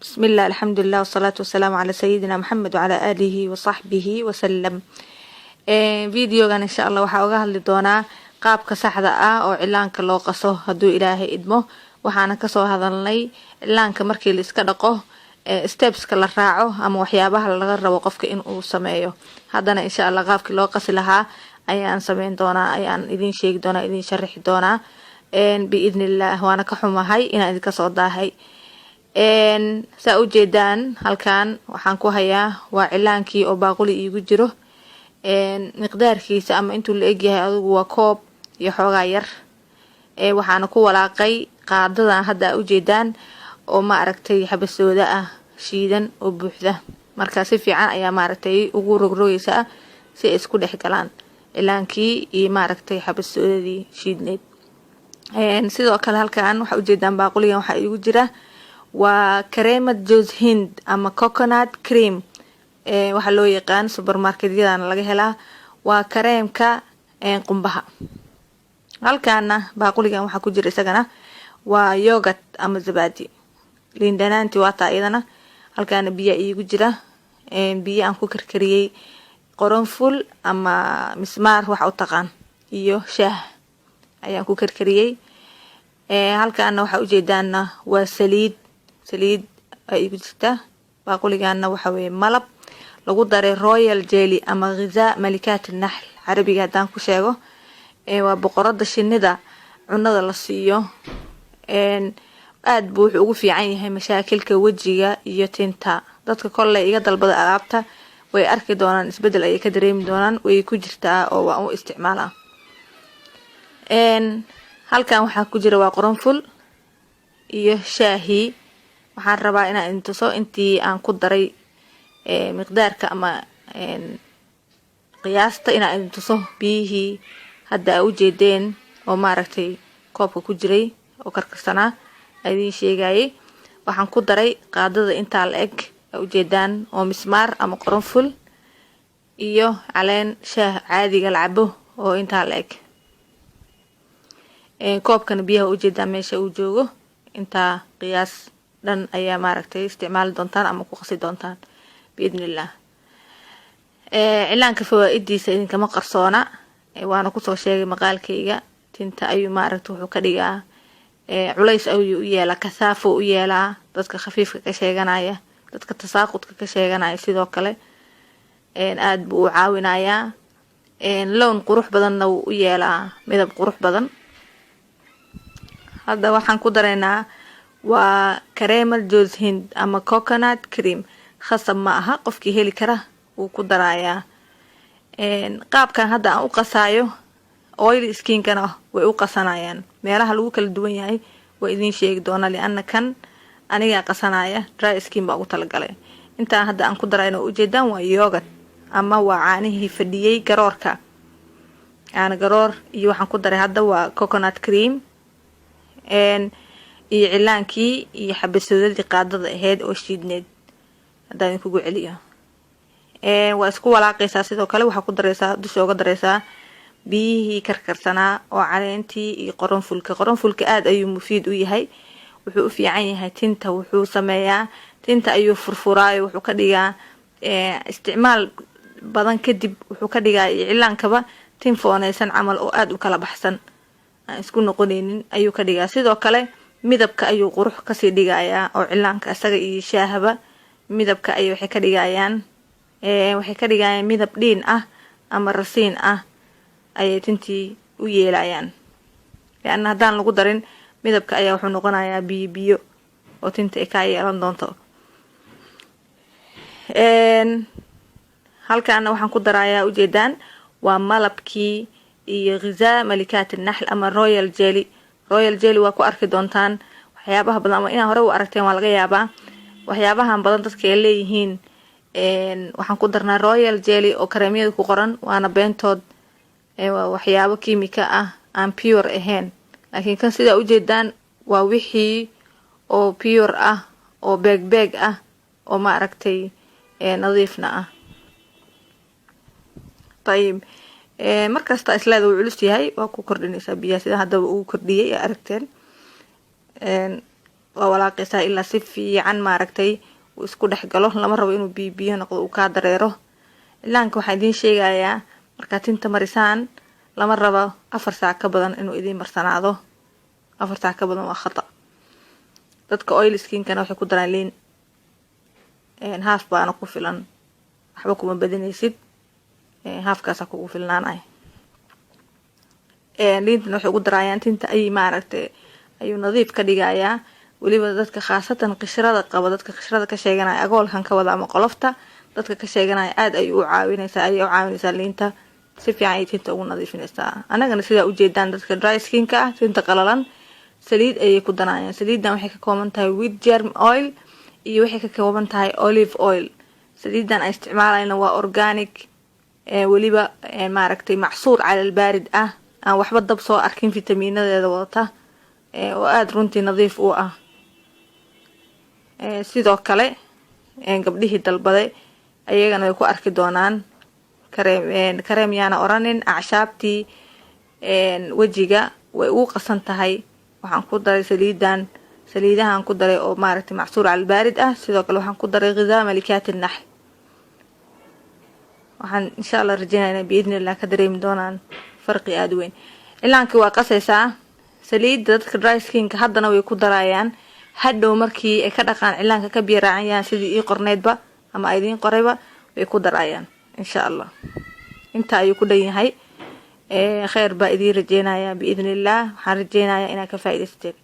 بسم الله الحمد لله والصلاة والسلام على سيدنا محمد وعلى آله وصحبه وسلم. فيديوغان إن شاء الله waxaa uga hadli doonaa qaabka saxda ah oo cilaanka loo qaso haduu Ilaahay idmo. waxaana ka soo hadalnay cilaanka markii la iska dhaqo steps la raaco ama waxyaabaha laga rabo qofka in uu sameeyo. haddana insha Allah qaabkii loo qasi lahaa ayaan sameyn doonaa, ayaan idin sheegi doonaa, idin sharxi doonaa biidnillah. waana ka xumahay inaan idinka soo daahay. saa u jeedaan halkan waxaan ku hayaa waa cilaankii oo baaquli iigu jiro. miqdaarkiisa ama intuu la eg yahay adigu waa koob iyo xoogaa yar. waxaana ku walaaqay qaadadan hadda u jeedaan oo ma aragtay xabasooda ah shiidan oo buuxda. marka si fiican ayaa ma aragtay ugu rogrogaysa si ay isku dhex galaan cilaankii iyo ma aragtay xabasoodadii shiidneed. sidoo kale halkan waxa u jeedaan baaquligan waxa iigu jira waa kareemad Joz Hind ama coconut cream. waxa loo yaqaan supermarketyada laga helaa waa kareemka qumbaha. halkaana baaquligan waxa ku jira isagana waa yogurt ama zabadi. liin dhanaanti waa taa iyadana. halkaana biyo iigu jira biyo aan ku karkariyay qoronful ama mismaar waxa u taqaan iyo shaah ayaan ku karkariyay. halkaana waxa u jeedaana waa saliid ay iigu jirta. baaquligaana waxa weeye malab lagu daray royal jelly ama ghiza malikat an-nahl carabiga hadaan ku sheego. waa boqorada shinida cunada la siiyo. aad buu wuxuu ugu fiican yahay mashaakilka wajiga iyo tinta. dadka kolle iga dalbada alaabta way arki doonaan isbedel ay ka dareemi doonaan, way ku jirtaa oo waan u isticmaalaa. halkan waxa ku jira waa qoronful iyo shaahi. waxaan rabaa inaan idin tuso intii aan ku daray miqdaarka ama qiyaasta inaan idin tuso biyihii hadda u jeedeen oo ma aragtay koobka ku jiray oo karkarsanaa idin sheegayay. waxaan ku daray qaadada inta la eg u jeedaan oo mismaar ama qoronful iyo caleen shaah caadiga la cabo oo inta la eg. koobkan biyaha u jeedaan meesha uu joogo inta qiyaas dhan ayaa ma aragtay isticmaali doontaan ama ku qasi doontaan biidnillah. cilaanka fawaa'idiisa idinkama qarsoona. waana ku soo sheegay maqaalkayga. tinta ayuu ma aragtay wuxuu ka dhigaa culays ayuu u yeelaa, kasaafo u yeelaa dadka khafiifka ka sheeganaya, dadka tasaaqudka ka sheeganaya sidoo kale aad buu u caawinayaa. loon qurux badanna wuu u yeelaa, midab qurux badan. hadda waxaan ku dareynaa waa kareemad Joz Hind ama coconut cream. khasab ma aha, qofkii heli kara wuu ku darayaa. qaabkan hadda aan u qasaayo oil skinkana way u qasanayaan. meelaha lagu kala duwan yahay way idin sheegi doonaa lianna kan aniga qasanaya dry skin baa ugu talagalay. intaan hadda aan ku darayno u jeedaan waa yogurt ama waa caanihii fadhiyay garoorka. caana garoor iyo waxaan ku daray hadda waa coconut cream iyo cilaankii iyo xabasoodadii qaadada ahayd oo shiidneed. haddaan idinkugu celiyo waa isku walaaqaysaa. sidoo kale waxaa ku daraysaa dusha uga daraysaa biyihii karkarsanaa oo caleentii iyo qoronfulka aad ayuu mufiid u yahay. wuxuu u fiican yahay tinta. wuxuu sameeyaa tinta ayuu furfuraayo. wuxuu ka dhigaa isticmaal badan kadib wuxuu ka dhigaa cilaankaba tin foonaysan camal oo aad u kala baxsan aan isku noqonaynin ayuu ka dhigaa. sidoo kale midabka ayuu qurux kasii dhigayaa oo cilaanka isaga iyo shaahaba midabka ay waxay ka dhigayaan midab dhiin ah ama rasiin ah ayay tintii u yeelayaan. yaani haddaan lagu darin midabka ayaa wuxuu noqonayaa biyo oo tinta ay ka yeelan doonto. halkaana waxaan ku darayaa u jeedaan waa malabkii iyo ghiza malikat an-nahl ama royal jelly. waa ku arki doontaan waxyaabaha badan ama inaa hore u aragteen waa laga yaabaa. waxyaabahan badan dadka ay leeyihiin waxaan ku darnaa royal jelly oo kareemyada ku qoran waana beentood. waxyaabo kiimika ah aan pure ahayn. laakiin kan sida u jeedaan waa wixii oo pure ah oo beeg ah oo ma aragtay nadiifna ah. طيب markasta islaada uu culus yahay waa ku kordhinaysaa biyaha sida hadda uu kordhiyay aragteen. waa walaaqaysaa ilaa si fiican maaragtay uu isku dhex galo. lama rabo inuu biyo noqdo uu ka dareero. cilaanka waxaan idiin sheegayaa markaad tinta marisaan lama rabo 4 saac ka badan inuu idiin marsanaado. 4 saac ka badan waa khata. dadka oil skin-kana waxay ku daraan liin half baana ku filan, waxba kuma badinaysid, halfkaasa kugu filnaanay. liintana waxay ugu daraayaan tinta ay maaragtay ayuu nadiif ka dhigayaa. weliba dadka khaasatan qishrada qaba, dadka qishrada ka sheeganaya agoolkan ka wada ama qolofta, dadka ka sheeganaya aad ay u caawinaysaa liinta, si fiican ay tinta ugu nadiifinaysaa. anagana sidaa u jeedaan dadka dry skin-ka ah, tinta qalalan, saliid ayay ku danayaan. saliidan waxay ka kooban tahay wheat germ oil iyo waxay ka kooban tahay olive oil. saliidan ay isticmaalayna waa organic, weliba maaragtay macsuur calal baarid ah, aan waxba dab soo arkin, fitamiinadeeda wadata, oo aad runtii nadiif u ah. sidoo kale gabdhihii dalbaday ayagana way ku arki doonaan kareem yaana oranin. acshaabtii wajiga way ugu qasan tahay. waxaan ku daray saliidahan ku daray oo maaragtay macsuur calal baarid ah. sidoo kale waxaan ku daray ghidaa malikaat nahl. waxaan insha Allah rajaynayaa biidnillah ka dareemi doonaan farqi aad weyn. cilaankii waa qasaysaa. saliidda dadka dry skin-ka haddana way ku darayaan. hadhow markii ay ka dhaqaan cilaanka ka biyo raacayaan sidii ii qorneedba ama idiin qorayba way ku darayaan insha Allah. inta ayuu ku dhan yahay. khayr baa idiin rajaynayaa biidnillah. waxaan rajaynayaa inaad ka faa'iidaysteen.